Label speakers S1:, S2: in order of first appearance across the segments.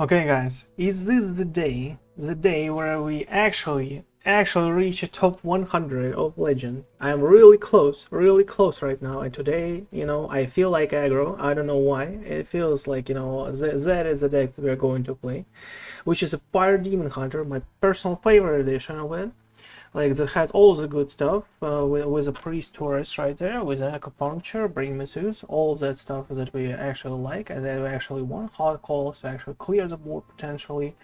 S1: Okay, guys, is this the day where we actually reach a top 100 of Legend? I'm really close right now, and today, I feel like aggro. I don't know why. It feels like, that is the deck we're going to play, which is a Fire Demon Hunter, my personal favorite edition of it. Like, that has all the good stuff, with a priest Taurus right there, with an Acupuncture, bring Masseuse, all of that stuff that we actually like and that we actually want. Hot calls to actually clear the board potentially,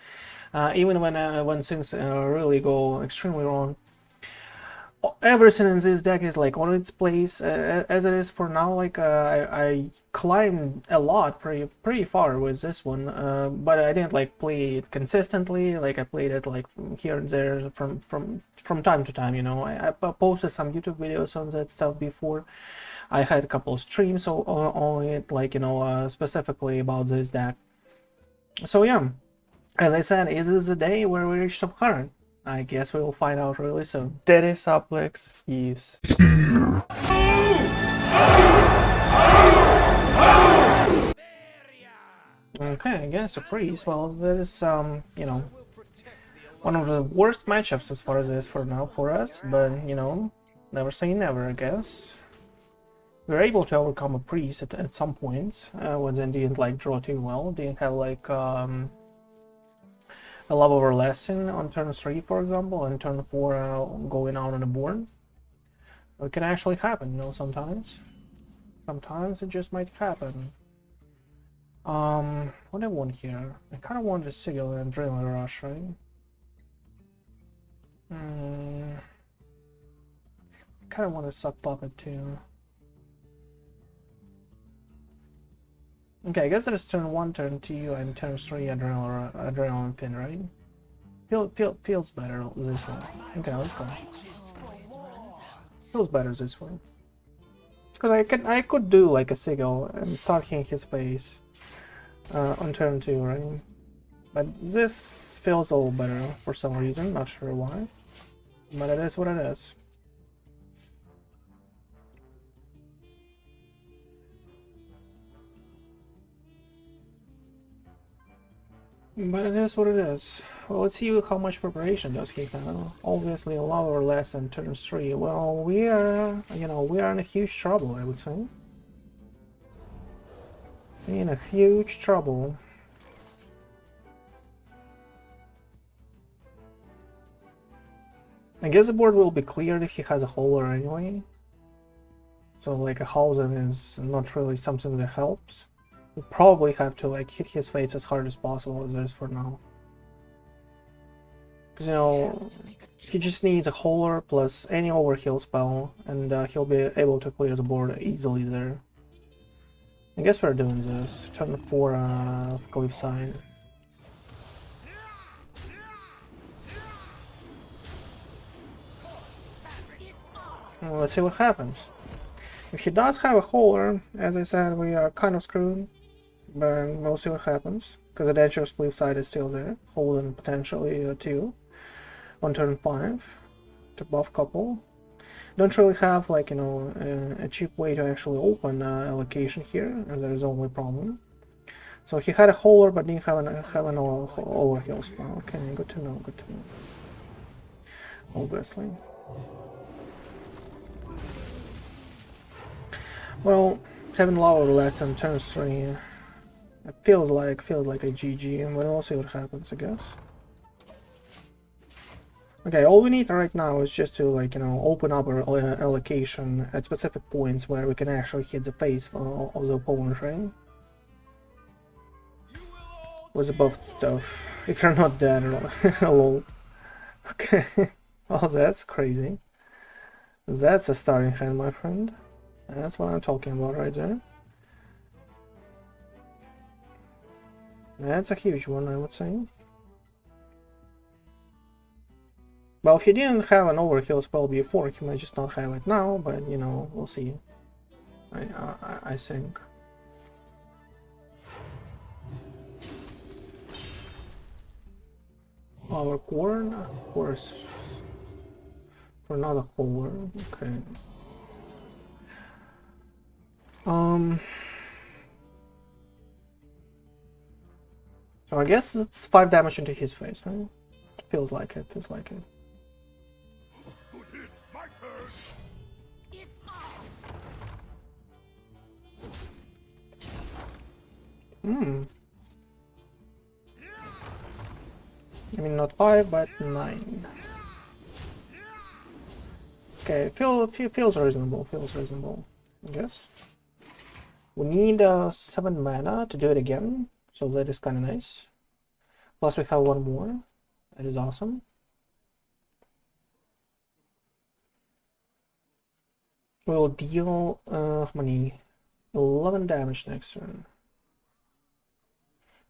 S1: even when things really go extremely wrong. Everything in this deck is like on its place, as it is for now. Like, I climbed a lot, pretty far with this one, but I didn't like play it consistently. Like, I played it like here and there from time to time. I posted some YouTube videos on that stuff before. I had a couple of streams on it, like, specifically about this deck. So yeah, as I said, it is the day where we reach top 100. I guess we will find out really soon. Daddy Suplex is here. Okay, I guess a priest. Well, that is one of the worst matchups as far as it is for now for us, but never say never, I guess. We were able to overcome a priest at some points, when they didn't like draw too well, didn't have like a love over lesson on turn 3, for example, and turn 4 going out on the board. It can actually happen, sometimes. Sometimes it just might happen. What do I want here? I kind of want the Sigil and Adrenaline Rush, right? I kind of want a Suck Puppet too. Okay, I guess that is turn 1, turn 2, and turn 3 Adrenaline Pin, right? Feels better this way. Okay, let's go. Feels better this way. Because I could do like a Sigil and start hitting his face on turn 2, right? But this feels a little better for some reason, not sure why. But it is what it is. But it is what it is. Well, let's see how much preparation does he have. Obviously a lot or less than turn 3. Well, we are in a huge trouble, I would say. In a huge trouble. I guess the board will be cleared if he has a Howler anyway. So like a Hausen is not really something that helps. We probably have to like hit his face as hard as possible as it is for now. Because he just needs a Howler plus any overheal spell, and he'll be able to clear the board easily there. I guess we're doing this. Turn 4 Cliffside. Well, let's see what happens. If he does have a Howler, as I said, we are kind of screwed. But we'll see what happens. Because the Dangerous Cliffside is still there. Holding potentially 2 on turn 5 to buff couple. Don't really have like a cheap way to actually open allocation here, and there is only problem. So he had a Howler but didn't have an overheal spell. Okay, good to know, good to know. Obviously. Well, having lower less than turn 3, it feels like a GG, and we'll see what happens, I guess. Okay, all we need right now is just to open up our allocation at specific points where we can actually hit the face of the opponent, right? With the buffed stuff. If you're not dead, lol. Okay. Oh, that's crazy. That's a starting hand, my friend. That's what I'm talking about right there. That's a huge one, I would say. Well, if he didn't have an overkill spell before, he might just not have it now, but we'll see. I think. Our corn, of course. For another Howler, okay. So I guess it's 5 damage into his face, right? Feels like it, feels like it. I mean, not 5, but 9. Okay, feels reasonable, I guess. We need 7 mana to do it again, so that is kind of nice. Plus we have 1 more, that is awesome. We will deal how many? 11 damage next turn.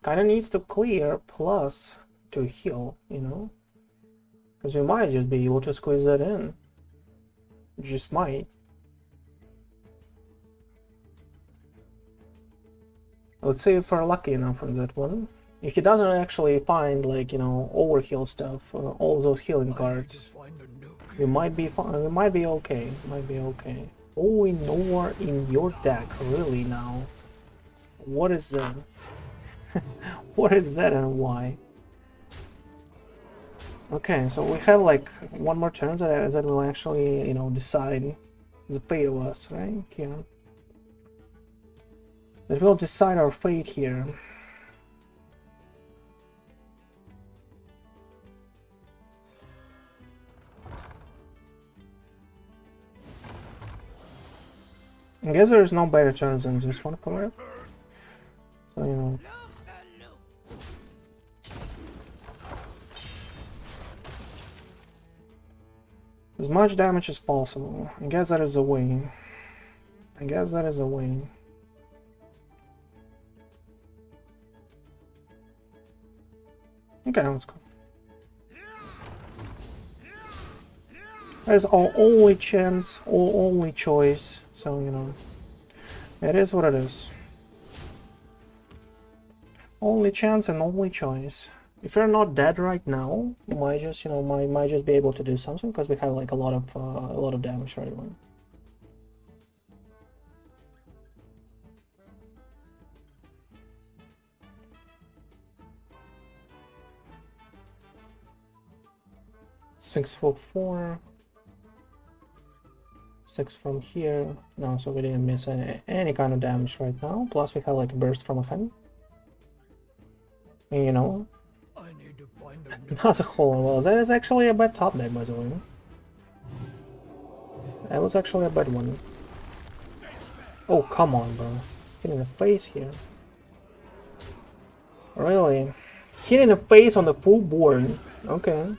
S1: Kinda needs to clear plus to heal, you know? Because we might just be able to squeeze that in. Just might. Let's see if we're lucky enough on that one. If he doesn't actually find, like, you know, overheal stuff, all those healing cards, we might be fine. We might be okay. Might be okay. Oh, Ignore in your deck, really now? What is that? What is that and why? Okay, so we have like 1 more turn that will actually, you know, decide the fate of us, right? Here. That will decide our fate here. I guess there is no better turns than this one for it. So, you know. As much damage as possible. I guess that is a way. I guess that is a way. Okay, let's go. That is our only chance, or only choice. So, you know, it is what it is. Only chance and only choice. If you're not dead right now, you might just, you know, might just be able to do something because we have like a lot of damage right away. Six for 4. 6 from here. No, so we didn't miss any kind of damage right now. Plus we have like a burst from a hand. And, you know, that's a hole. Well, that is actually a bad top deck, by the way. That was actually a bad one. Oh, come on, bro. Hit in the face here. Really? Hit in the face on the full board. Okay.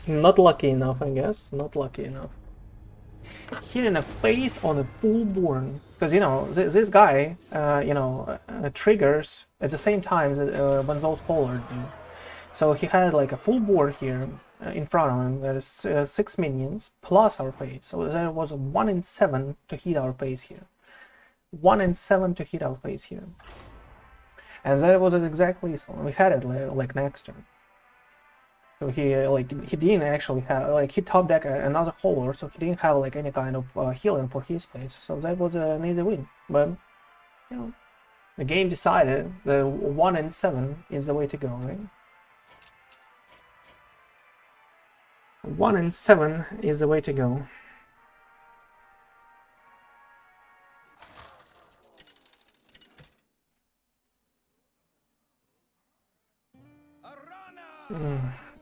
S1: Not lucky enough, I guess. Not lucky enough. Hit in the face on the full board. Because, you know, this guy, you know, triggers at the same time when those holders do. So he had like a full board here in front of him. There is 6 minions plus our face. So there was a 1 in 7 to hit our face here. 1 in 7 to hit our face here. And that was exactly so. We had it like next turn. So he didn't actually have, like, he top deck another holder, so he didn't have like any kind of healing for his face. So that was an easy win. But, you know, the game decided that 1 in 7 is the way to go, right? 1 in 7 is the way to go.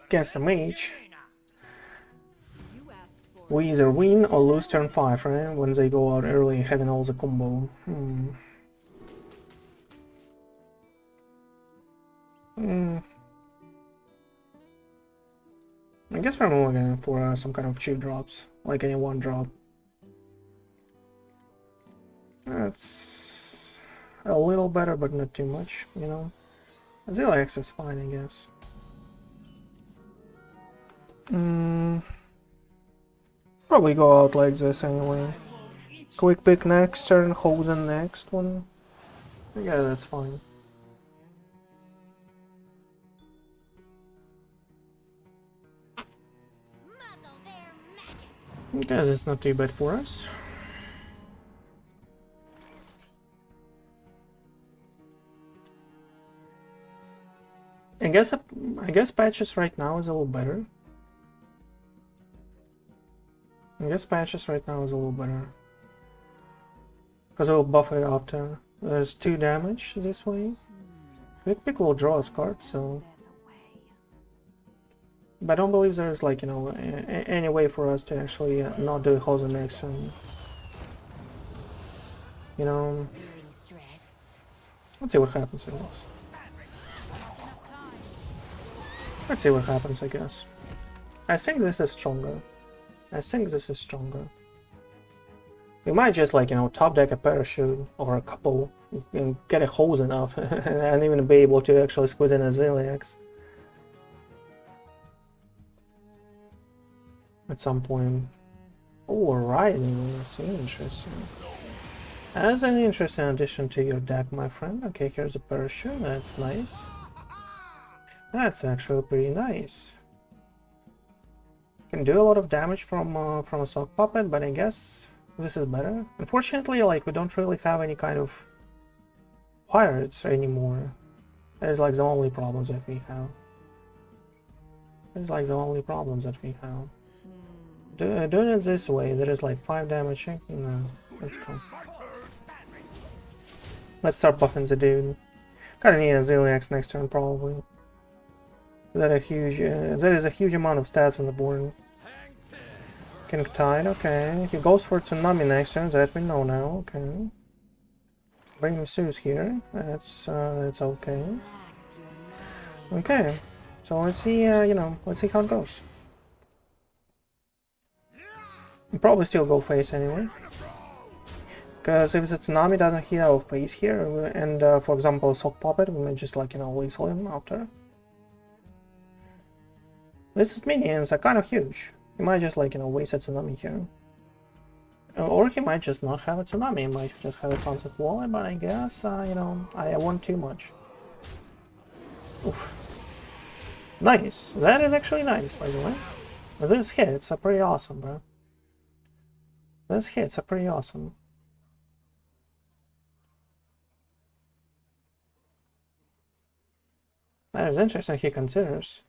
S1: Against a mage, we either win or lose turn 5, right? When they go out early, having all the combo. I guess we're moving for some kind of cheap drops, like any 1 drop. That's a little better, but not too much, you know. Zilla X is fine, I guess. Probably go out like this anyway. Quick pick next turn, hold the next one. Yeah, that's fine. Okay, that's not too bad for us. I guess Patches right now is a little better. I guess Patches right now is a little better. Because it will buff it after. There's 2 damage this way. Quick Pick will draw his card, so... But I don't believe there's, like, you know, any way for us to actually not do Hosen next turn. You know... Let's see what happens, I guess. Let's see what happens, I guess. I think this is stronger. I think this is stronger. We might just, like, you know, top deck a Parachute or a couple and get a hose enough and even be able to actually squeeze in a Ziliax at some point. Oh, right, that's interesting. That's an interesting addition to your deck, my friend. Okay, here's a Parachute, that's nice. That's actually pretty nice. Can do a lot of damage from a Sock Puppet, but I guess this is better. Unfortunately, like, we don't really have any kind of pirates anymore. That is like the only problems that we have. That is like the only problems that we have. Doing it this way, there is like 5 damage. No, let's go. Let's start buffing the dude. Gotta need a Ziliax next turn probably. That is a huge amount of stats on the board. King Tide, okay. He goes for Tsunami next turn, that we know now, okay. Bring Masseuse here, that's okay. Okay, so let's see, you know, let's see how it goes. We'll probably still go face anyway. Because if the Tsunami doesn't hit our face here, and for example, Sock Puppet, we may just, like, you know, whistle him after. These minions are kind of huge. He might just, like, you know, waste a Tsunami here. Or he might just not have a Tsunami, he might just have a Sunset Wall, but I guess, you know, I want too much. Oof. Nice. That is actually nice, by the way. These hits are pretty awesome, bro. These hits are pretty awesome. That is interesting, he considers.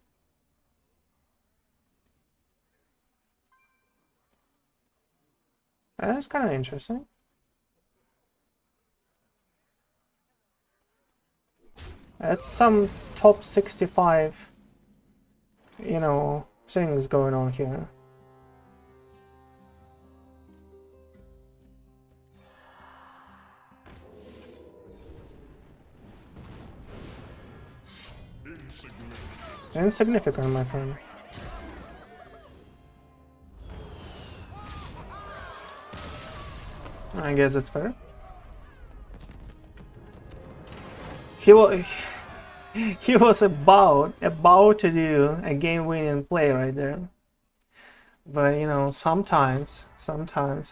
S1: That's kind of interesting. That's some top 65, you know, things going on here. Insignificant, my friend. I guess it's fair. He was about to do a game-winning play right there. But you know, sometimes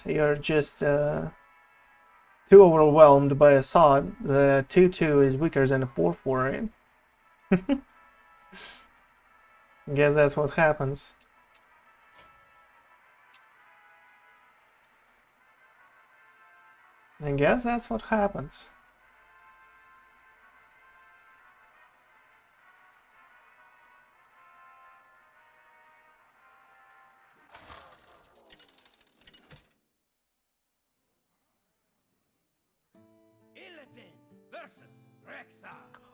S1: you're just too overwhelmed by a sod. The 2/2 is weaker than a 4/4, right? I guess that's what happens. I guess that's what happens.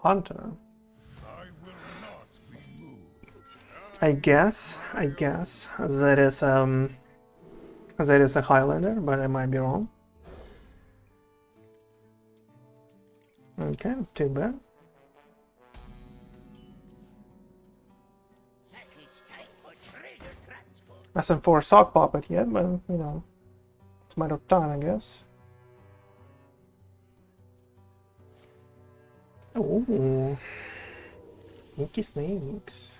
S1: Hunter. I guess that is a Highlander, but I might be wrong. Okay, too bad. Hasn't for a Sock Puppet yet, but you know, it's a matter of time, I guess. Oh, sneaky snakes.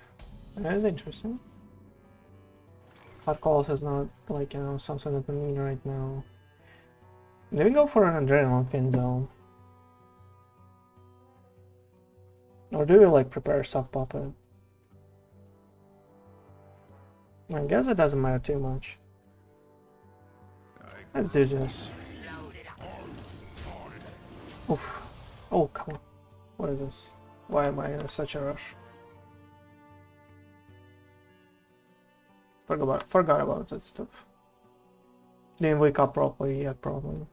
S1: That is interesting. Hot calls is not, like, you know, something that we need right now. Do we go for an Adrenaline Pin though? Or do we, like, prepare Sock Puppet? I guess it doesn't matter too much. Let's do this. Oof. Oh, come on. What is this? Why am I in such a rush? Forgot about that stuff. Didn't wake up properly yet, probably.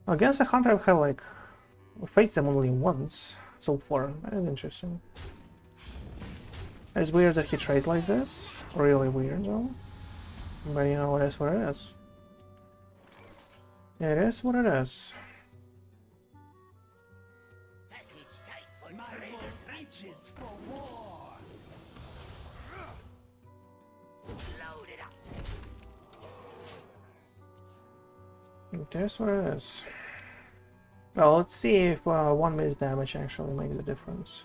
S1: Against a hunter, I've had like faced them only once so far. That is interesting. It's weird that he trades like this. Really weird though. But you know, it is what it is. It is what it is. It is what it is. Well, let's see if one base damage actually makes a difference.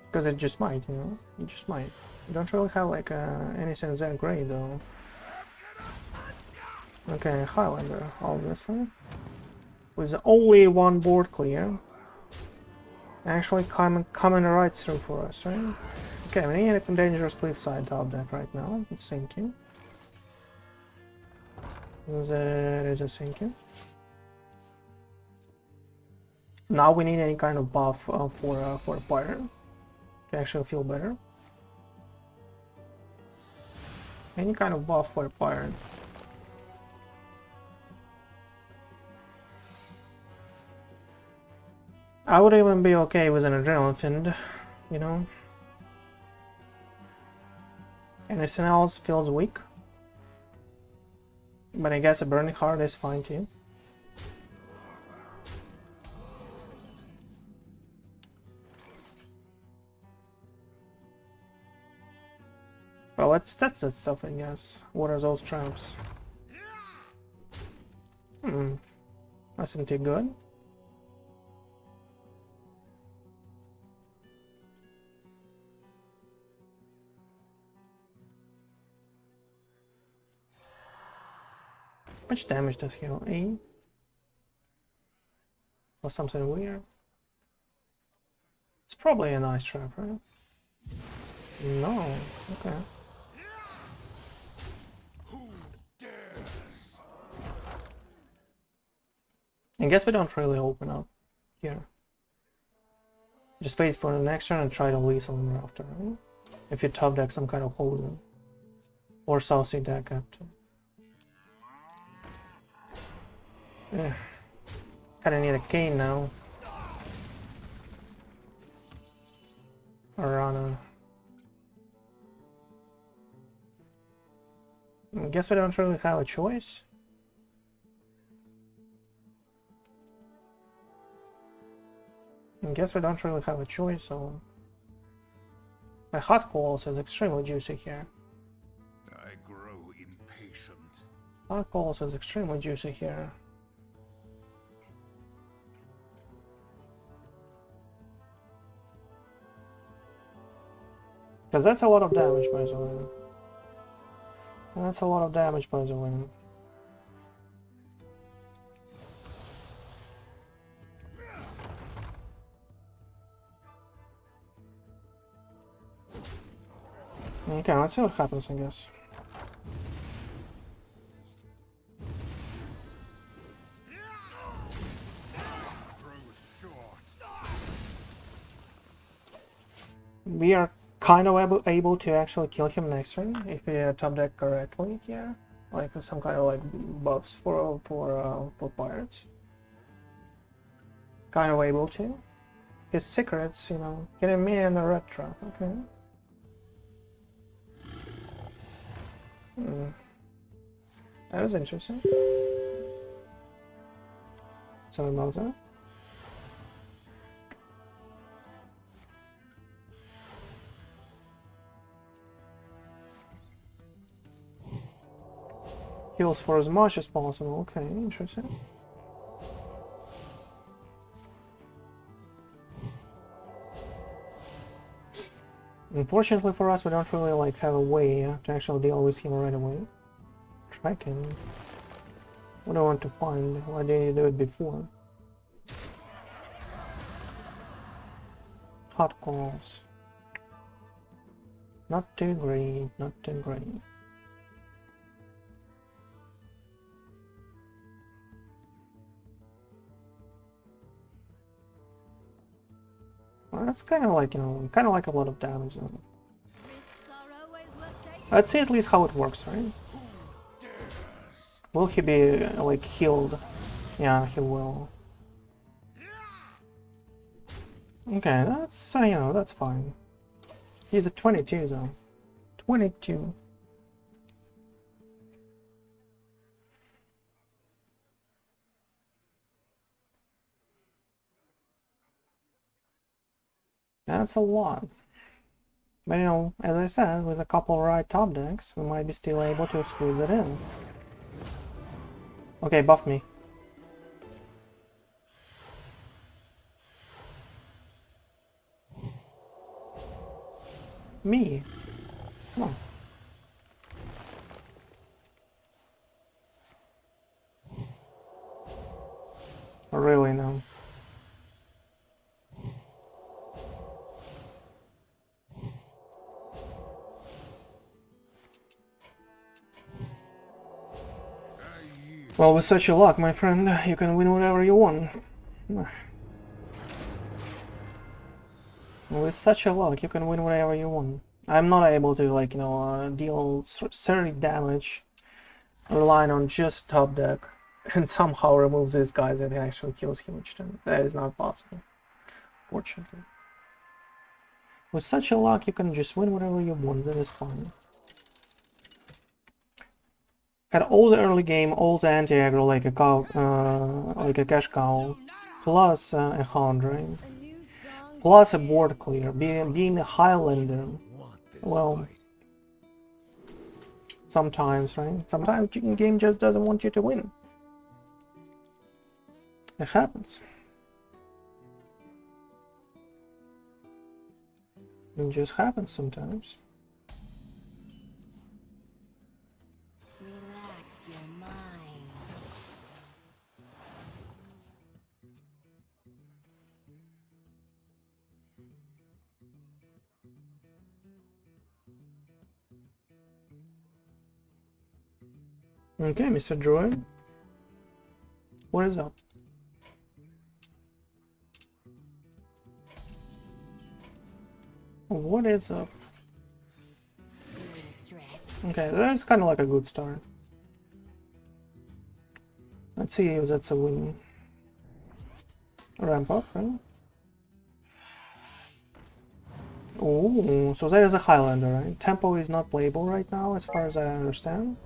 S1: Because it just might, you know? It just might. You don't really have like anything that great though. Okay, Highlander, obviously. With only one board clear. Actually coming right through for us, right? Okay, we need a dangerous cliffside top deck right now. It's sinking. That is a sinking. Now we need any kind of buff for a pirate to actually feel better. Any kind of buff for a pirate. I would even be okay with an Adrenaline Fiend, you know. Anything else feels weak. But I guess a Burning Heart is fine too. Well, let's test that stuff, I guess. What are those traps? Isn't too good. How much damage does he heal? 8? Or something weird? It's probably a nice trap, right? No, okay. I guess we don't really open up here. Just wait for the next turn and try to lethal him after, right? If you top deck some kind of Holy or Saucy deck after. Yeah. Kinda need a cane now. Arana. I guess we don't really have a choice. So my hot calls is extremely juicy here.
S2: I grow impatient.
S1: Hot calls is extremely juicy here. Because that's a lot of damage, by the way. That's a lot of damage, by the way. Okay, let's see what happens, I guess. We are kind of able to actually kill him next turn if we top deck correctly here, like some kind of like buffs for pirates. Kind of able to. His secrets, you know, getting me in the red trap. Okay. That was interesting. Sorry about that. Heals for as much as possible. Okay, interesting. Unfortunately for us, we don't really like have a way to actually deal with him right away. Tracking. What do I want to find? Why didn't you do it before? Hot calls. Not too great, not too great. Well, that's kind of like, you know, kind of like a lot of damage.
S3: Risks are always
S1: Let's see at least how it works, right? Will he be, like, healed? Yeah, he will. Okay, that's, you know, that's fine. He's at 22, though. 22. That's a lot. But, you know, as I said, with a couple right top decks, we might be still able to squeeze it in. Okay, buff me. Me? Come on. Really, no. Well, with such a luck, my friend, you can win whatever you want. With such a luck, you can win whatever you want. I'm not able to, like, you know, deal 30 damage relying on just top deck and somehow remove these guys that actually kills him each time. That is not possible, fortunately. With such a luck, you can just win whatever you want. That is fine. Had all the early game, all the anti-aggro like a cow, like a cash cow, plus a Hound, plus a board clear, being a Highlander. Well, sometimes, right? Sometimes the game just doesn't want you to win. It happens. It just happens sometimes.
S3: Relax your mind.
S1: Okay, Mr. Droid. What is up? What is up? Okay, that's kind of like a good start. Let's see if that's a win. Ramp up, right? Oh, so that is a Highlander, right? Tempo is not playable right now, as far as I understand.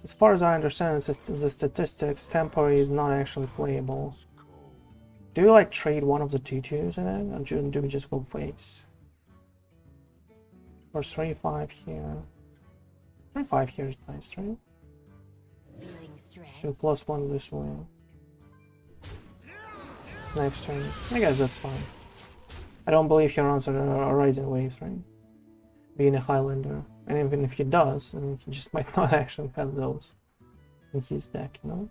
S1: As far as I understand, the statistics, tempo is not actually playable. Do you like trade one of the 2/2s in it, or do we just go face? Or 3/5 here. 3/5 here is nice, right? And +1 this way. Next turn. I guess that's fine. I don't believe he runs a Rising Waves, right? Being a Highlander. And even if he does, I mean, he just might not actually have those in his deck, you know?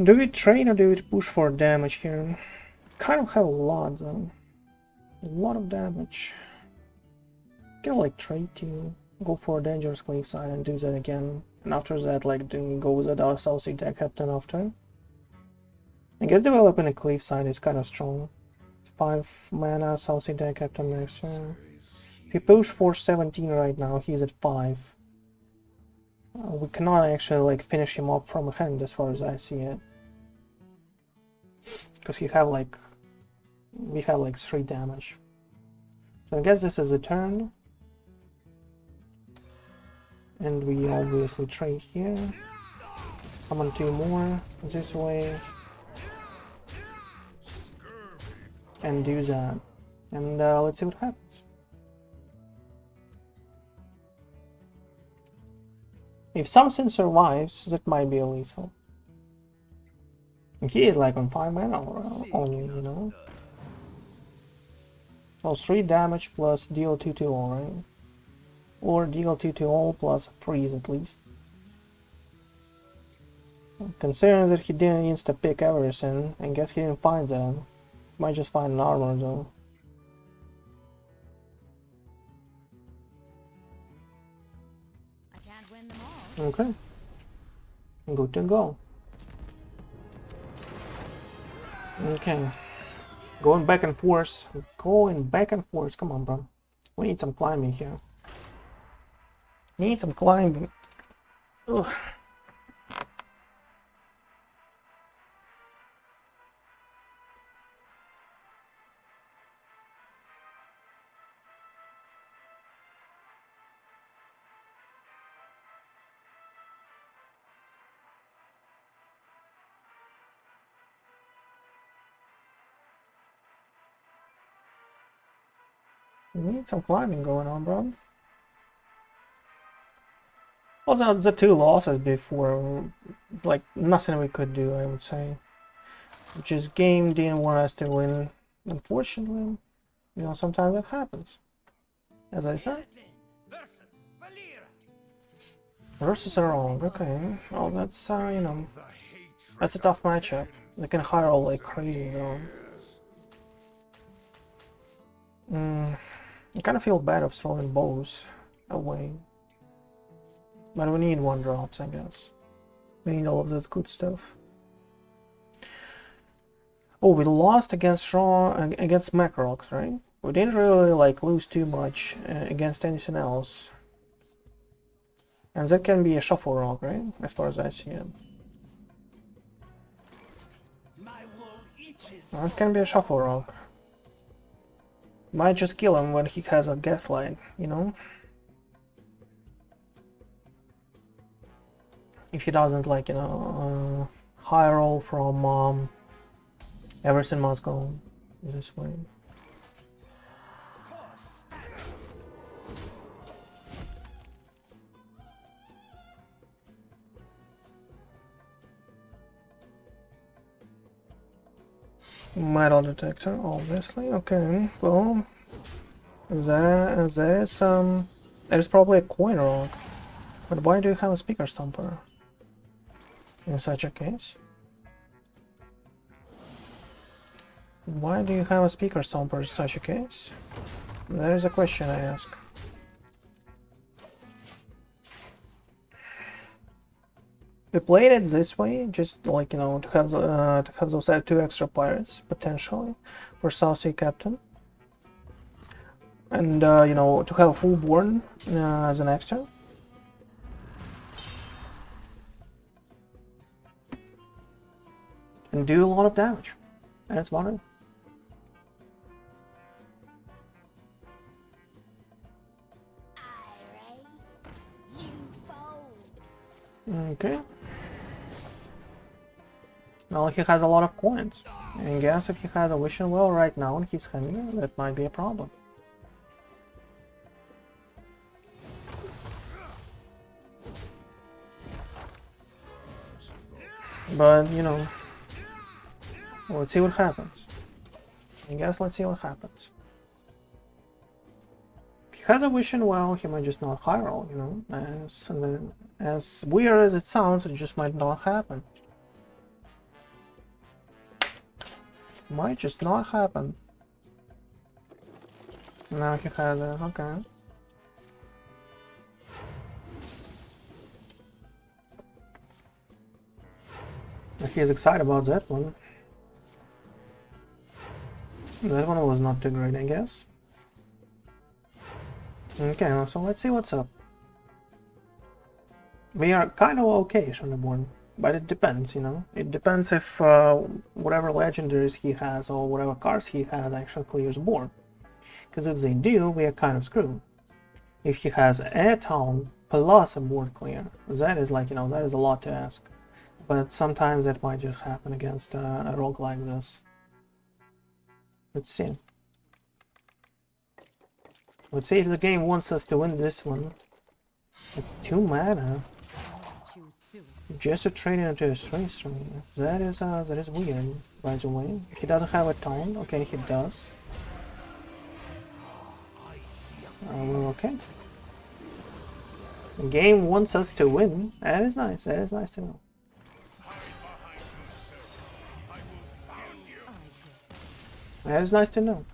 S1: Do we train or do we push for damage here? Kind of have a lot though. A lot of damage. Can like trade to go for a dangerous cliffside and do that again. And after that, like go with the Southsea deck captain after. I guess developing a cliffside is kind of strong. It's 5 mana Southsea deck captain next turn. If you push for 17 right now, he's at 5. We cannot actually like finish him up from hand as far as I see it. Because we have like 3 damage. So I guess this is a turn. And we obviously trade here. Summon 2 more this way. And do that. And let's see what happens. If something survives, that might be a lethal. He is like on 5 mana only, you know. So 3 damage plus deal 2 to all, right? Or deal 2 to all plus freeze at least. Considering that he didn't insta pick everything, I guess he didn't find that. Might just find an armor though.
S3: I can't win them all.
S1: Okay. Good to go. Okay. Going back and forth. Going back and forth. Come on, bro. We need some climbing here. Need some climbing. Ugh. We need some climbing going on, bro. Also, the two losses before, like, nothing we could do, I would say. Just game didn't want us to win. Unfortunately, you know, sometimes that happens. As I said. Versus are wrong, okay. Well, that's, you know, that's a tough matchup. They can hire all like crazy, though. I kind of feel bad of throwing bows away. But we need 1-drops, I guess. We need all of that good stuff. Oh, we lost against Macrox, right? We didn't really like lose too much against anything else. And that can be a shuffle rock, right? As far as I see it. That can be a shuffle rock. Might just kill him when he has a gaslight, you know? If he doesn't, like, you know, high roll from everything must go this way. Metal detector, obviously. Okay, well, there is probably a coin rock. But why do you have a speaker stomper in such a case? Why do you have a speaker stomper in such a case? That is a question I ask. We played it this way, just like, you know, to have those 2 extra pirates potentially for South Sea Captain, and you know, to have a full board as an extra. And do a lot of damage. And it's about it. Okay. Well, he has a lot of coins. And I guess if he has a wishing well right now in his hand, that might be a problem. But, you know, let's see what happens. I guess let's see what happens. If he has a wishing well, he might just not high roll, you know. As weird as it sounds, it just might not happen. Might just not happen. Now he has it, okay. He's excited about that one. That one was not too great, I guess. Okay, so let's see what's up. We are kind of okay on the board, but it depends, you know. It depends if whatever legendaries he has or whatever cards he has actually clears the board. Because if they do, we are kind of screwed. If he has a town plus a board clear, that is like, you know, that is a lot to ask. But sometimes that might just happen against a rogue like this. Let's see. Let's see if the game wants us to win this one. It's 2 mana. Just to trade it into a 3/3. That is weird, by the way. He doesn't have a taunt. Okay, he does. We're okay. The game wants us to win. That is nice. That is nice to know. That is nice to know.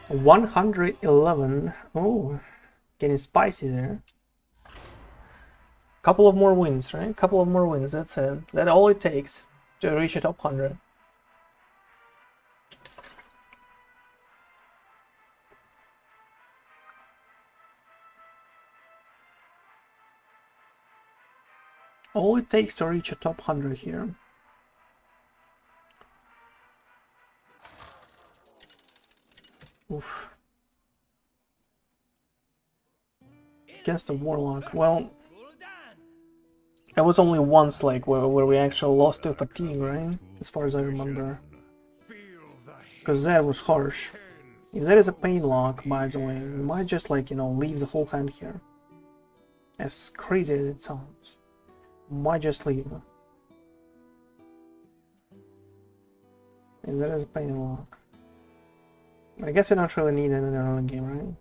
S1: 111. Oh, Getting spicy there. Couple of more wins, right? Couple of more wins, that's it. That's all it takes to reach a top 100. All it takes to reach a top 100 here. Oof. Against the Warlock. Well, it was only once like where we actually lost to fatigue, right? As far as I remember. Because that was harsh. If that is a pain lock, by the way, we might just like, you know, leave the whole hand here. As crazy as it sounds. Might just leave. If that is a pain lock. I guess we don't really need it in the early game, right?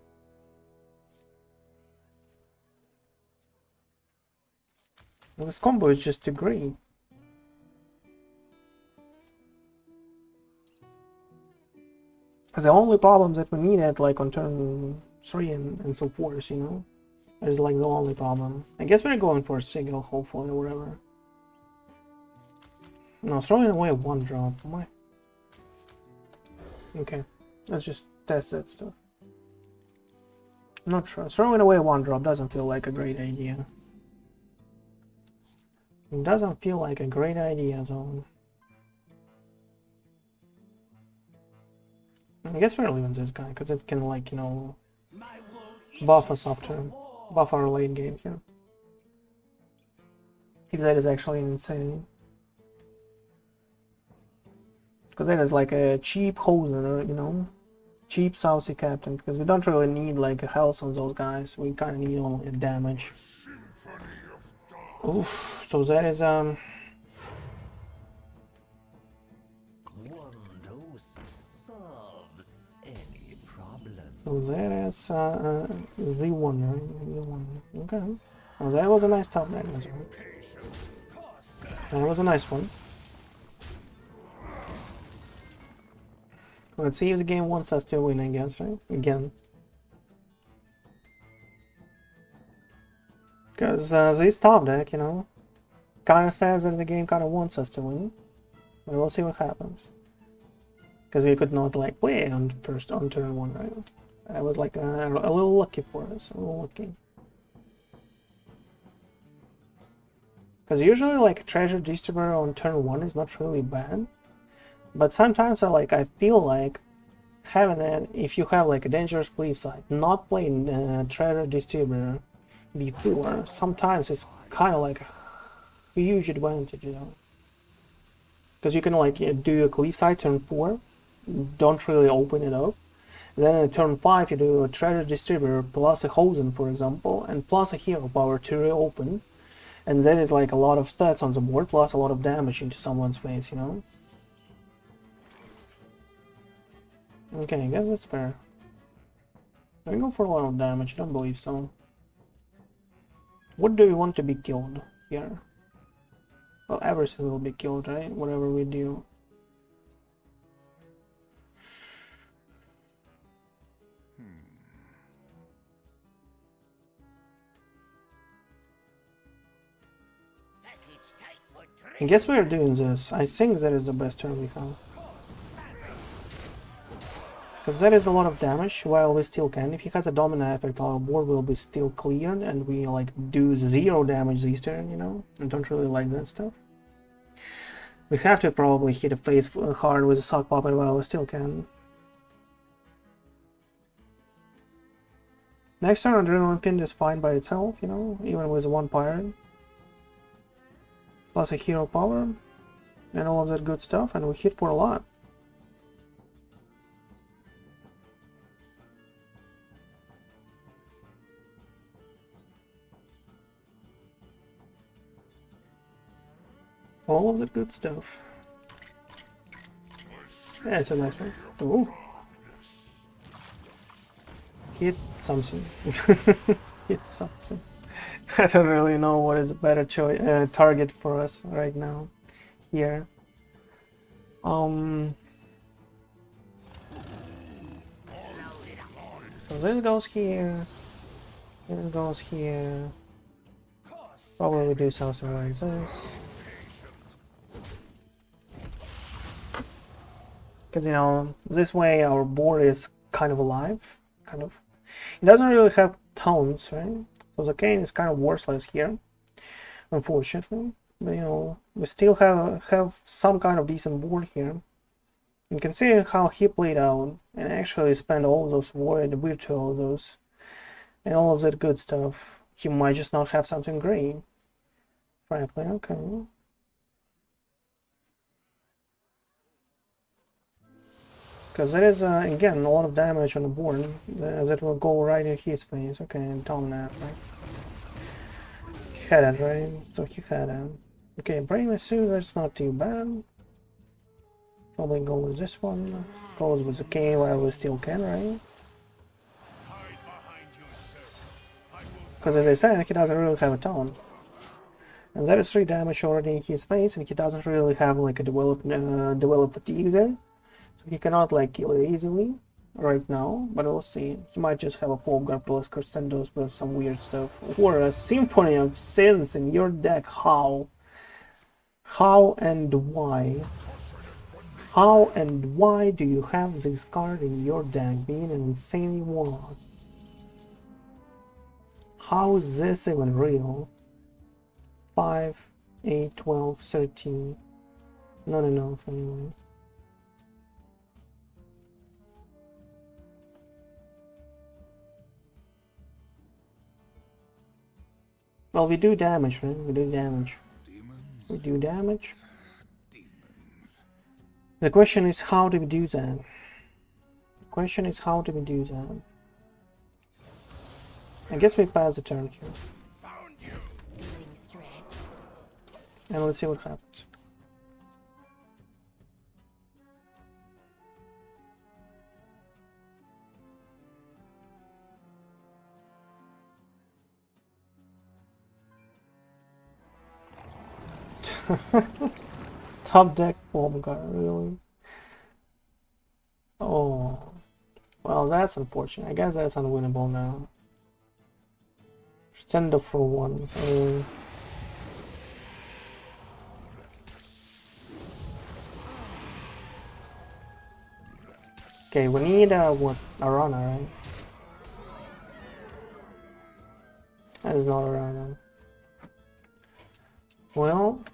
S1: Well, this combo is just too great. The only problems that we needed, like on turn 3 and so forth, you know, is like the only problem. I guess we're going for a single, hopefully, or whatever. No, throwing away one drop. Why? Okay, let's just test that stuff. I'm not sure. Throwing away one drop doesn't feel like a great idea. It doesn't feel like a great idea, though. I guess we're leaving this guy, because it can, like, you know, buff us after, buff our late game here. If that is actually insane. Because that is like a cheap hoser, you know? Cheap Southsea Captain, because we don't really need, like, a health on those guys. We kind of need only damage. Oof, so that is, So that is Z1, right? Z1. Okay. Well, that was a nice top deck as well. That was a nice one. Let's see if the game wants us to win, I guess, right? Again. Because this top deck, you know, kind of says that the game kind of wants us to win. But we'll see what happens. Because we could not, like, play on turn 1, right? That was like a little lucky for us, a little lucky. Because usually, like, Treasure Distributor on turn 1 is not really bad. But sometimes I feel like having it, if you have like a dangerous cliff side, not playing Treasure Distributor before, sometimes it's kind of like a huge advantage, you know. Because you can like do a cliff side turn 4, don't really open it up. Then at turn 5 you do a Treasure Distributor plus a Hosen, for example, and plus a Hero Power to reopen. And that is like a lot of stats on the board, plus a lot of damage into someone's face, you know. Okay, I guess that's fair. Do we go for a lot of damage? I don't believe so. What do we want to be killed here? Well, everything will be killed, right? Whatever we do. I guess we are doing this. I think that is the best turn we have. Because that is a lot of damage while we still can. If he has a dominant effect, our board will be still cleared and we like do 0 damage this turn, you know? I don't really like that stuff. We have to probably hit a face hard with a Sock Puppet while we still can. Next turn, Adrenaline Pin is fine by itself, you know, even with 1 Pirate. Plus a Hero Power and all of that good stuff, and we hit for a lot. All of the good stuff. Yeah, it's a nice one. Ooh. Hit something. Hit something. I don't really know what is a better target for us right now. Here. So this goes here. And it goes here. Probably do something like this. Because, you know, this way our board is kind of alive. Kind of. It doesn't really have tones, right? So the cane is kind of worthless here, unfortunately. But, you know, we still have some kind of decent board here. And considering how he played out and actually spent all those void, virtual, those, and all of that good stuff, he might just not have something great. Frankly, okay. Because there is, again, a lot of damage on the board that will go right in his face. Okay, and Tomnap, right? He had it, right? So he had it. Okay, Brain Masseuse, that's not too bad. Probably go with this one. Goes with the K while we still can, right? Because as I said, he doesn't really have a tone. And that is 3 damage already in his face, and he doesn't really have like a developed fatigue there. So he cannot like kill it easily right now, but we'll see. He might just have a Fulgur plus Crescendos with some weird stuff. Or a Symphony of Sins in your deck. How? How and why? How and why do you have this card in your deck being an insanely one? How is this even real? 5, 8, 12, 13. Not enough anyway. Well, we do damage, right? We do damage. We do damage. The question is, how do we do that? The question is, how do we do that? I guess we pass the turn here. And let's see what happens. Top deck bomb guard, really? Oh, well, that's unfortunate. I guess that's unwinnable now. Send up for 1. Okay, we need what? A runner, right? That is not a runner. Well,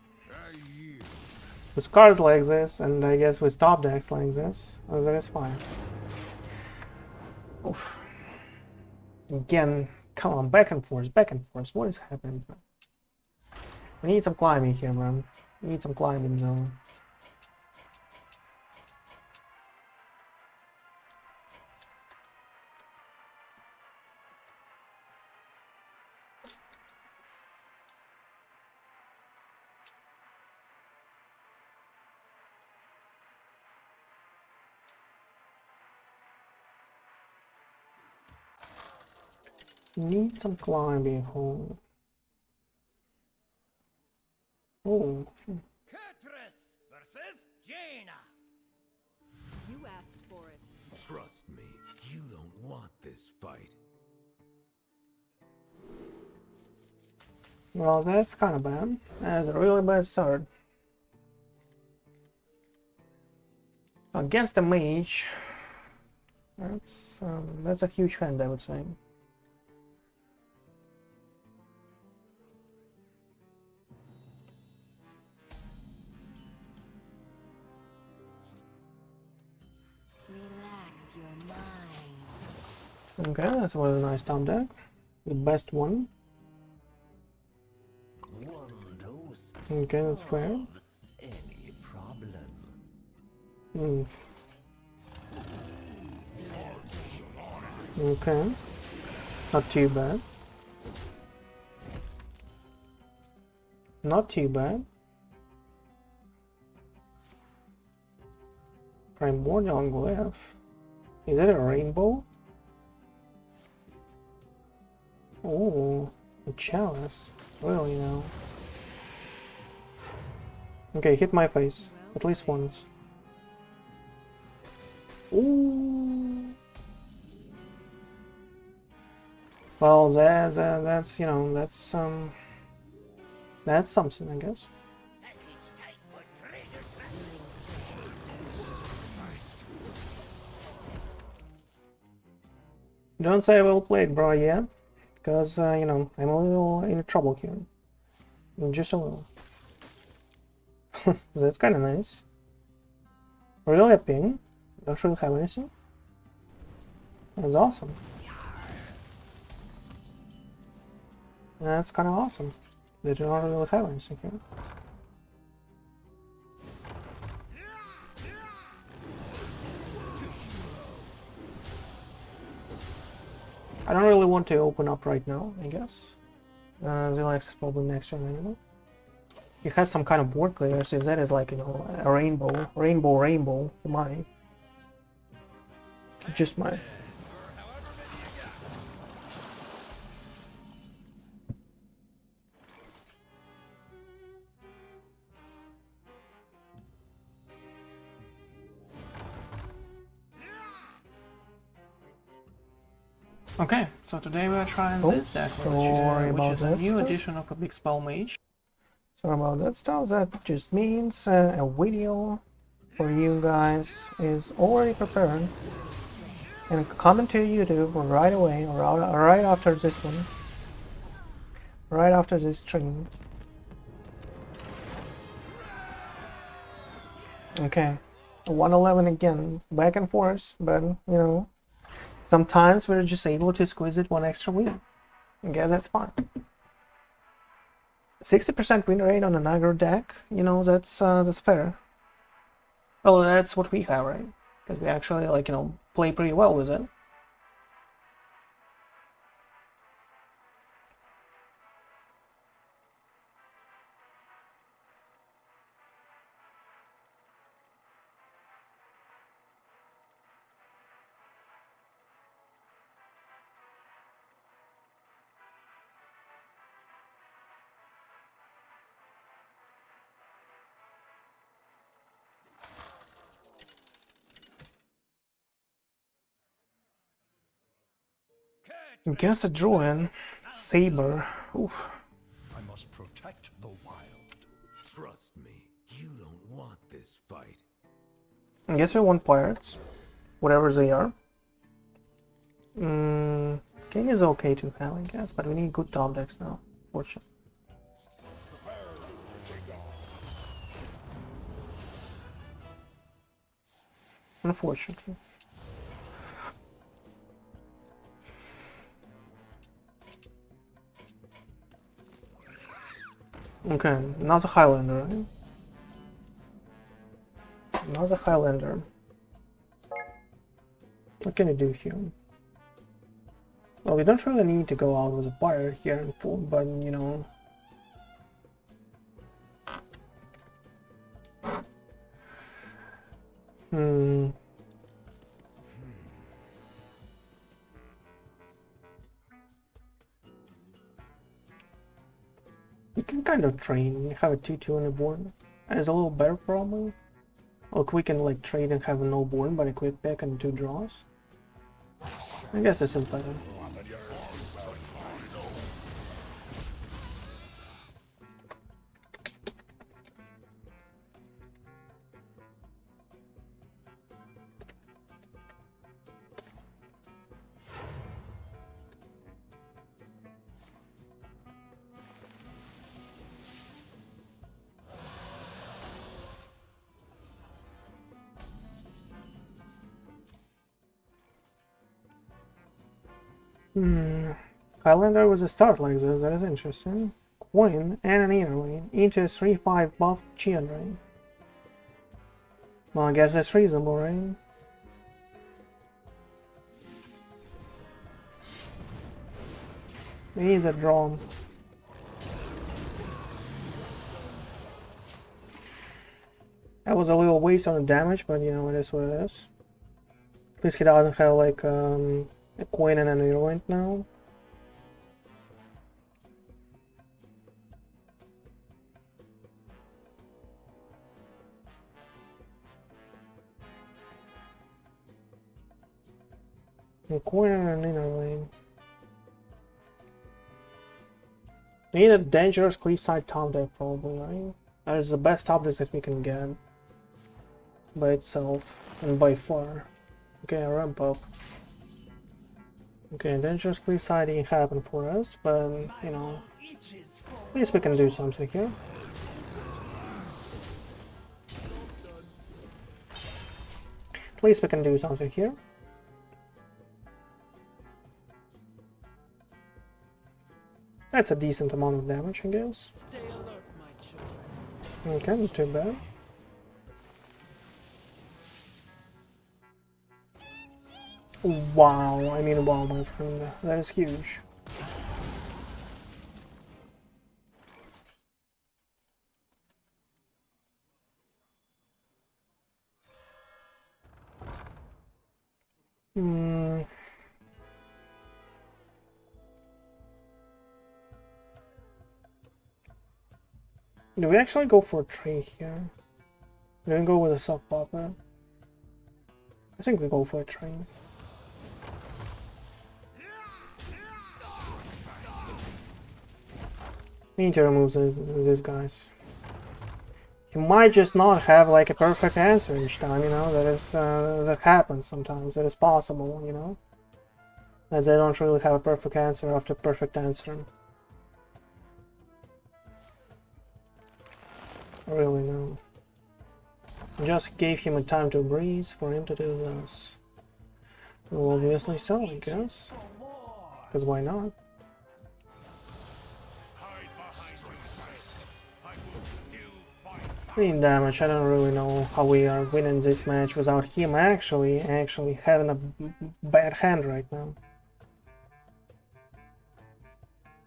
S1: with cards like this, and I guess with top decks like this, that is fine. Oof. Again, come on, back and forth, back and forth. What is happening? We need some climbing here, man. We need some climbing now. Need some climbing home. Oh.
S4: Versus Jaina.
S5: You asked for it.
S6: Trust me, you don't want this fight.
S1: Well, that's kind of bad. That's a really bad start. Against the mage, that's a huge hand, I would say.
S3: Relax your mind.
S1: Okay, that's a nice top deck. The best one. Okay, that's fair.
S6: Any problem?
S1: Mm. Okay. Not too bad. Not too bad. Primordial Glyph. Is it a rainbow? Oh, a chalice. Really now. Okay, hit my face. At least once. Ooh. Well, that's you know that's something, I guess. Don't say well played, bro. Yeah, because you know I'm a little in trouble here, just a little. That's kind of nice. Really a ping. Don't really have anything. That's awesome. That's kind of awesome. They do not really have anything here. I don't really want to open up right now, I guess. Zilax is probably next turn anyway. He has some kind of board player, so that is like, you know, a rainbow, my. Just my. Okay, so today we are trying this deck, which is a new edition of a big spell mage. Sorry about that stuff. That just means a video for you guys is already prepared and coming to YouTube right away, or right after this one, right after this stream. Okay, 111 again, back and forth, but you know. Sometimes we're just able to squeeze it one extra win. I guess that's fine. 60% win rate on an aggro deck, you know, that's fair. Well, that's what we have, right? Because we actually, like, you know, play pretty well with it. Guess a Druid, Saber. Oof.
S6: I must protect the wild. Trust me, you don't want this fight.
S1: I guess we want pirates, whatever they are. King is okay to have, I guess, but we need good top decks now, fortunately. Unfortunately. Okay, another Highlander, right? Another Highlander. What can you do here? Well, we don't really need to go out with a pirate here in full, but you know. We can kind of train. We have a 2-2 on the board. And it's a little better probably. Look, we can like trade and have a no board, but a quick pick and 2 draws. I guess this is better. Highlander with a start like this, that is interesting. Coin and an inner lane into a 3-5 buff Chian rain. Well, I guess that's reasonable, right? He needs a draw. That was a little waste on the damage, but you know, it is what it is. At least he doesn't have like a coin and an inner lane now. A coin and an inner lane. We need a dangerous cliffside top deck probably, right? That is the best top deck that we can get. By itself and by far. Okay, ramp up. Okay, dangerous cliffside ain't happen for us, but you know, at least we can do something here. At least we can do something here. That's a decent amount of damage, I guess. Okay, not too bad. Wow, I mean wow, my friend, that is huge. Hmm. Do we actually go for a tree here? Do we go with a soft popper? I think we go for a tree. We need to remove these guys. You might just not have like a perfect answer each time, you know, that happens sometimes, that is possible, you know. That they don't really have a perfect answer after perfect answer. Really, no. Just gave him a time to breathe for him to do this. Well, obviously so, I guess. Because why not? 3 damage. I don't really know how we are winning this match without him actually having a bad hand right now.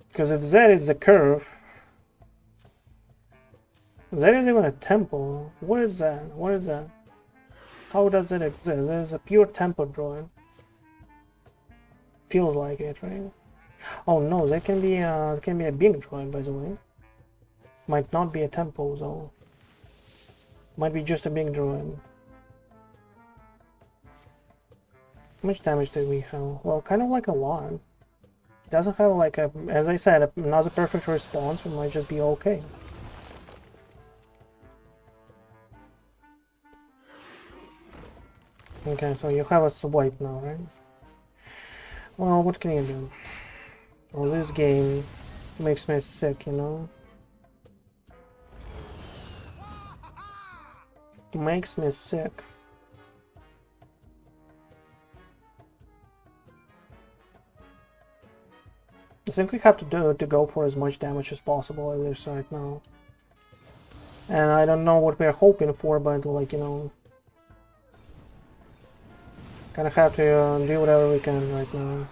S1: Because if that is the curve, that is even a temple. What is that? What is that? How does it exist? It is a pure temple drawing. Feels like it, right? Oh no, that can be a big drawing, by the way. Might not be a temple though. Might be just a big drawing. How much damage did we have? Well, kind of like a lot. He doesn't have like a, as I said, another perfect response. We might just be okay. Okay, so you have a swipe now, right? Well, what can you do? Well, this game makes me sick, you know? It makes me sick. I think we have to go for as much damage as possible at this right now. And I don't know what we're hoping for, but like, you know, kind of have to do whatever we can right now.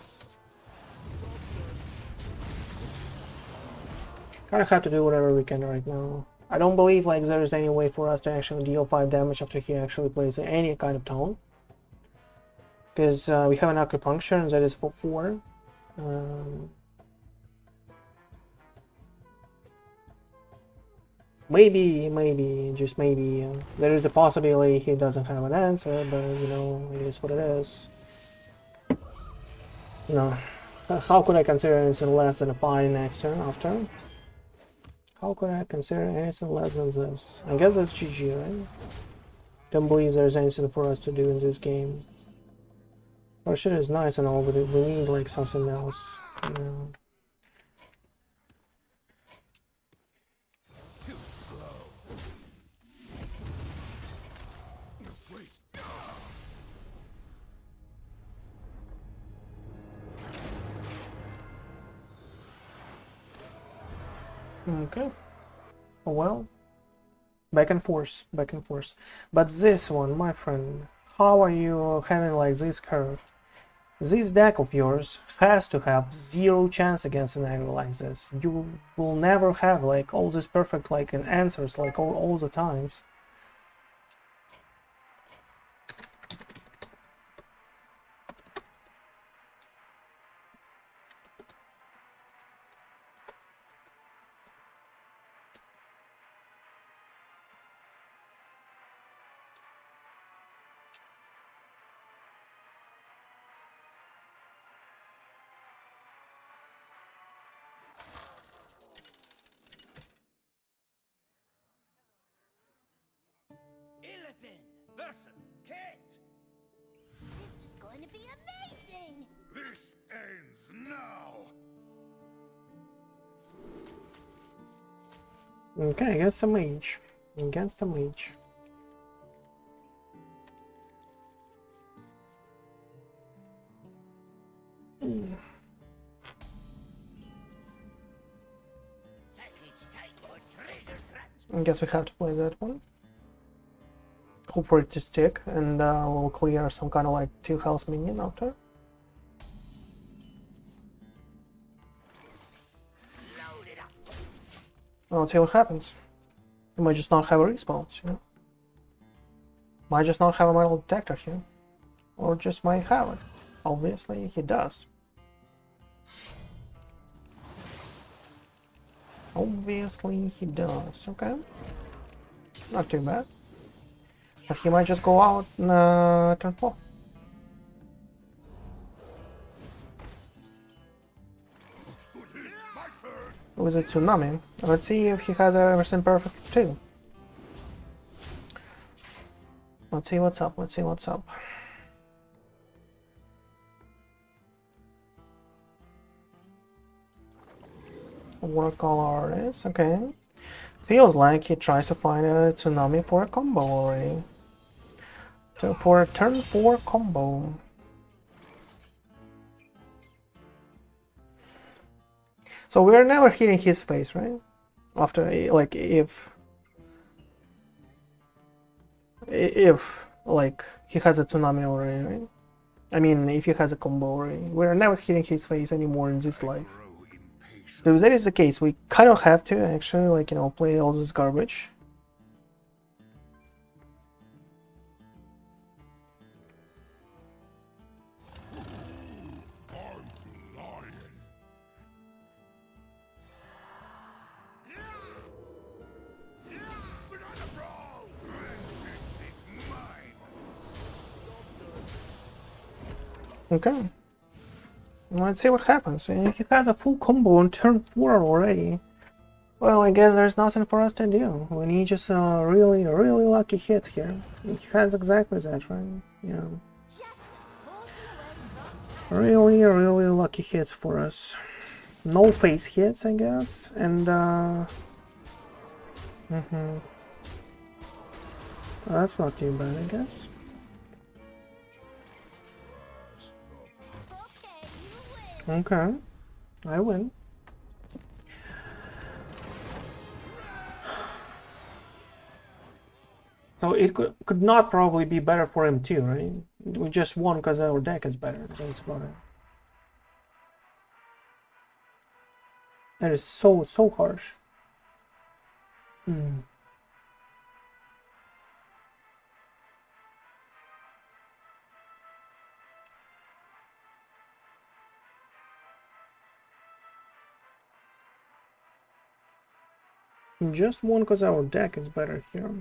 S1: Kind of have to do whatever we can right now. I don't believe like there is any way for us to actually deal 5 damage after he actually plays any kind of tone. Because we have an Acupuncture and that is for 4. Maybe, just maybe, there is a possibility he doesn't have an answer, but you know, it is what it is. You know, how could I consider anything less than a pie next turn after? How could I consider anything less than this? I guess that's GG, right? Don't believe there's anything for us to do in this game. Our shit is nice and all, but we need like something else, you know. Okay. Oh well. Back and forth, back and forth. But this one, my friend, how are you having like this curve? This deck of yours has to have 0 chance against an aggro like this. You will never have like all this perfect like answers like all the times.
S3: This is going to be amazing!
S2: This ends now.
S1: Okay, against the mage. Against the mage. I guess we have to play that one. Hope for it to stick, and we'll clear some kind of like 2 health minion after. Let's see what happens. He might just not have a response, you know? Might just not have a metal detector here. Or just might have it. Obviously, he does. Obviously, he does. Okay. Not too bad. But he might just go out in turn 4. With a tsunami. Let's see if he has everything perfect too. Let's see what's up. Let's see what's up. Watercolor is okay. Feels like he tries to find a tsunami for a combo already. For a turn 4 combo. So we're never hitting his face, right? After, like, if like he has a tsunami already, right? I mean, if he has a combo already, we're never hitting his face anymore in this life. So if that is the case, we kind of have to actually, like, you know, play all this garbage. Okay. Let's see what happens. If he has a full combo on turn 4 already, well, I guess there's nothing for us to do. We need just really, really lucky hits here. He has exactly that, right? Yeah. Really, really lucky hits for us. No face hits, I guess, and that's not too bad, I guess. Okay, I win. So it could not probably be better for him too, right? We just won because our deck is better. That's about it. That is so harsh. Just one because our deck is better here.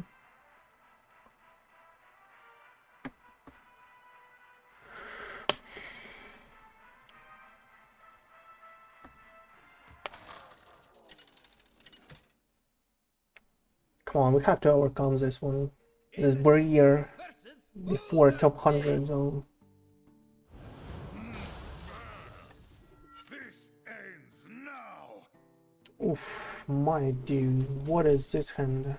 S1: Come on, we have to overcome this one. This barrier before top 100 zone.
S2: This ends now.
S1: Oof, my dude, what is this hand?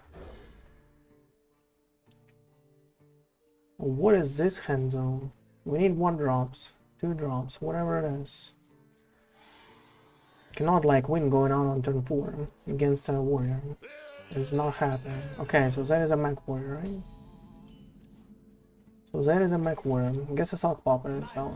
S1: What is this hand zone? We need 1 drops, 2 drops, whatever it is. Cannot like win going on turn 4 against a warrior. It's not happening. Okay, so that is a mech warrior, right? So that is a mech warrior. I guess it's not popping, so.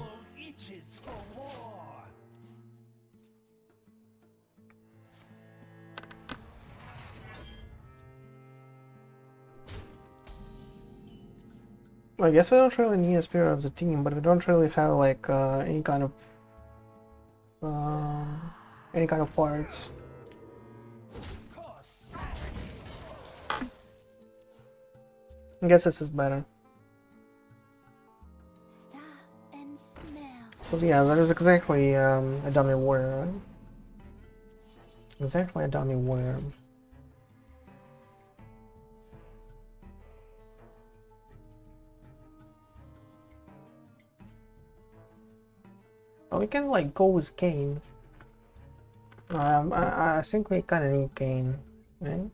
S1: I guess we don't really need a spirit of the team, but we don't really have like any kind of parts. I guess this is better.
S3: Stop and smell.
S1: So yeah, that is exactly a dummy warrior, right? Exactly a dummy warrior. Oh, we can like go with Kane. I think we kind of need Kane, right?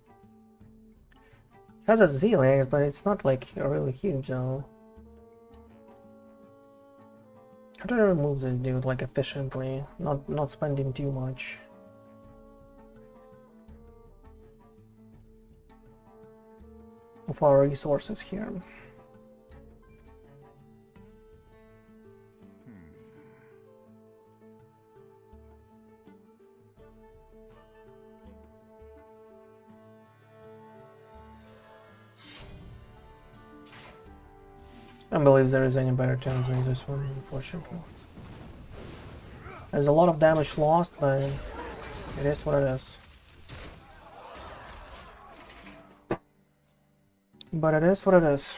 S1: Has a Z-Legs, but it's not like really huge though. How do I remove this dude like efficiently, not spending too much? Of our resources here. I don't believe there is any better terms than this one, unfortunately. There's a lot of damage lost, but it is what it is. But it is what it is.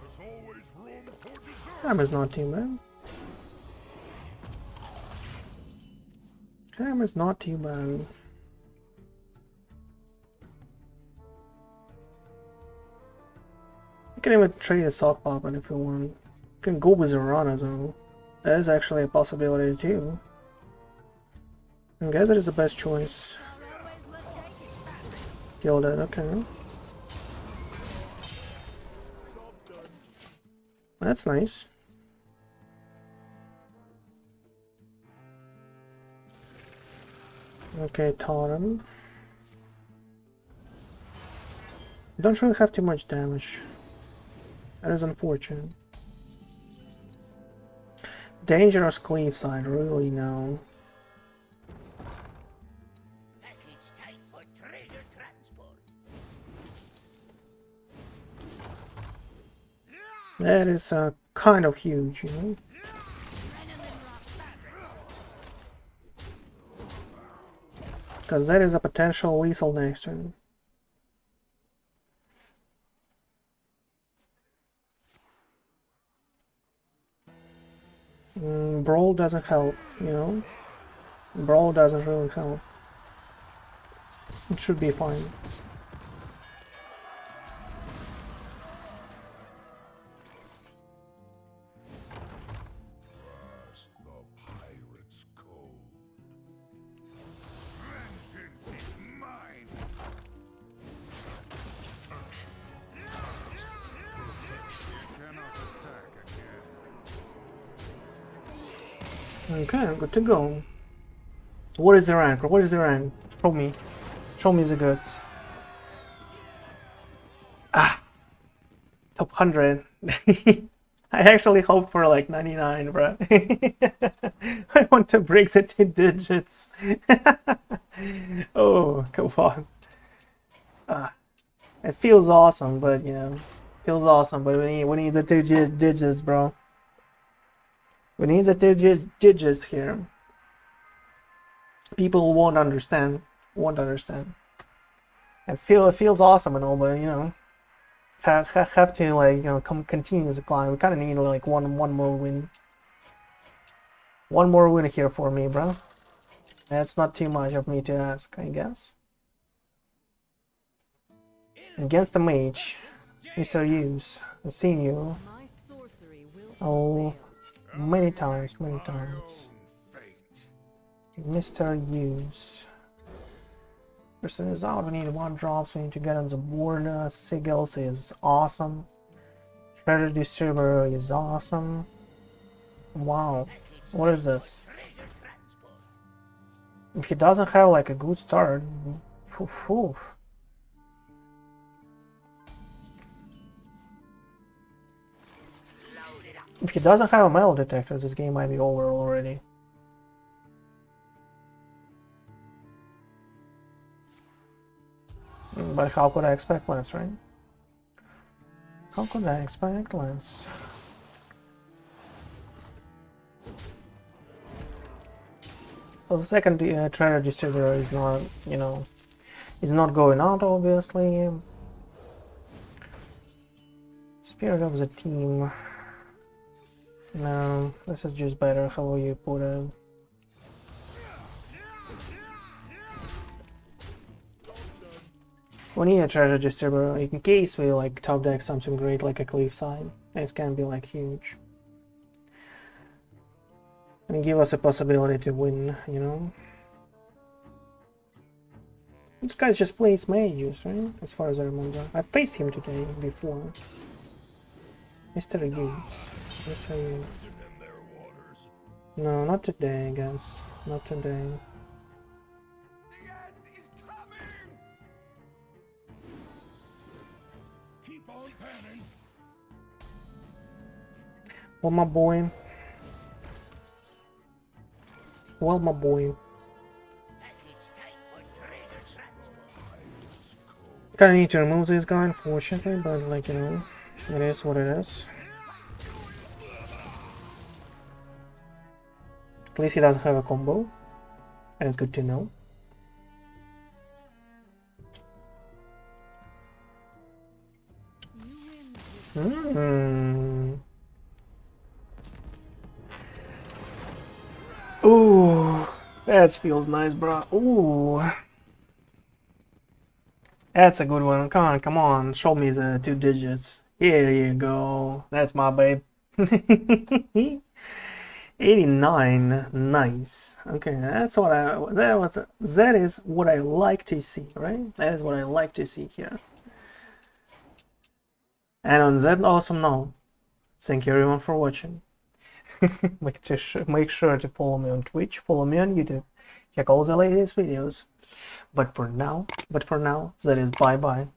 S2: There's always room for dessert.
S1: Time is not too bad. Time is not too bad. You can even trade a sock poppin if you want. You can go with Zorana though. That is actually a possibility too. I guess it is the best choice. Kill that, okay. That's nice. Okay, Totem. Don't really have too much damage. That is unfortunate. Dangerous cleave side, really no.
S3: Package time for treasure transport.
S1: That is kind of huge, you know. Because that is a potential lethal next turn. Brawl doesn't help, you know. Brawl doesn't really help. It should be fine.
S2: Trust the pirate's code. Vengeance is mine. You cannot attack again.
S1: Okay, good to go. What is the rank? What is the rank? Show me. Show me the goods. Ah! Top 100. I actually hoped for like 99, bro. I want to break the 2 digits. Oh, come on. It feels awesome, but you know, feels awesome, but we need the 2 digits, bro. We need the 2 digits here. People won't understand. Won't understand. It feels awesome and all, but you know, have to like you know continue the climb. We kind of need like one more win. One more win here for me, bro. That's not too much of me to ask, I guess. Against the mage, Mr. Hughes. I've seen you.
S5: My sorcery will
S1: Oh,
S5: prevail.
S1: many times, many
S2: My
S1: times.
S2: own fate.
S1: Mr. Hughes. Person is out. We need 1 drops. We need to get on the board. Sigils is awesome. Treasure Distributor is awesome. Wow. What is this? If he doesn't have like a good start. Phew. If he doesn't have a metal detector, this game might be over already. But how could I expect less, right? How could I expect less? So the second treasure distributor is not, you know, is not going out, obviously. Spirit of the team. No, this is just better how you put it. We need a treasure disturber in case we like top deck something great like a cliffside. It can be like huge. And give us a possibility to win, you know? This guy just plays mages, right? As far as I remember. I faced him today before. Mr. Hughes. Mr. Hughes. No, not today, I guess. Not today.
S2: The end is coming. Keep on panning.
S1: Well, my boy. Well, my boy. Kinda need to remove this guy, unfortunately, but like, you know, it is what it is. At least he doesn't have a combo, and it's good to know.
S5: You win.
S1: Ooh, that feels nice, bro. Ooh. That's a good one. Come on, show me the 2 digits. Here you go. That's my babe. 89, nice. Okay, that's what that is what I like to see, right? That is what I like to see here. And on that awesome note, thank you everyone for watching. Make sure to follow me on Twitch, follow me on YouTube, check all the latest videos. But for now, that is bye bye.